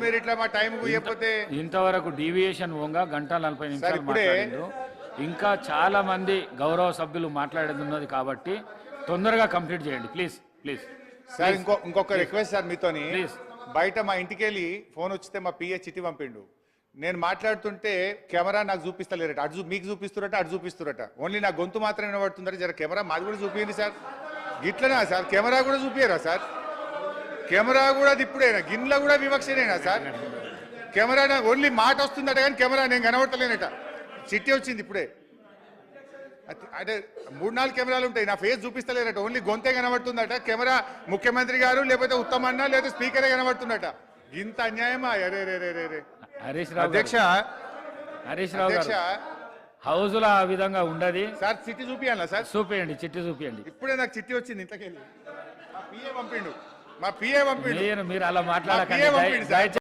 మీరు ఇట్లా మా టైం ఇవ్వకపోతే? ఇంతవరకు డీవియేషన్ ఓంగా 1:40 నిమిషాలు ఇప్పుడే మాట్లాడిండ్రు. ఇంకా చాలా మంది గౌరవ సభ్యులు మాట్లాడేది ఉన్నది కాబట్టి తొందరగా కంప్లీట్ చేయండి ప్లీజ్ ప్లీజ్. సార్ ఇంకొక రిక్వెస్ట్ సార్ మీతోని. ప్లీజ్. బయట మా ఇంటికి వెళ్ళి ఫోన్ వచ్చితే మా పిఏ చిట్టి పంపిండు. నేను మాట్లాడుతుంటే కెమెరా నాకు చూపిస్తలేరట, అటు మీకు చూపిస్తురట, అటు చూపిస్తురట. ఓన్లీ నా గొంతు మాత్రమే వినబడుతుందట. జర కెమెరా మాది కూడా చూపించండి సార్. గిట్లనా సార్? కెమెరా కూడా చూపియరా సార్? కెమెరా కూడా ఇప్పుడేనా? గిన్నెలో కూడా వివక్షనేనా సార్? కెమెరా ఓన్లీ మాట వస్తుందట కానీ కెమెరా నేను కనబడతలేనట. చిట్టి వచ్చింది ఇప్పుడే. అంటే 3-4 కెమెరాలు ఉంటాయి, నా ఫేస్ చూపిస్తలేరట. ఓన్లీ గొంతే కనబడుతుందట. కెమెరా ముఖ్యమంత్రి గారు లేకపోతే ఉత్తమన్న లేదా స్పీకరే కనబడుతుందట. ఇంత అన్యాయమా? అరే రే రే రే. హరీష్ రావు అధ్యక్ష, హరీష్ రావు గారు హౌస్ లో ఆ విధంగా ఉండదు సార్. చిట్టి చూపియాలా సార్? చూపియండి, చిట్టి చూపియండి. ఇప్పుడే నాకు చిట్టి వచ్చింది ఇంతకెళ్ళి. మా పిఏ పంపిండు. మీరు అలా మాట్లాడకండి.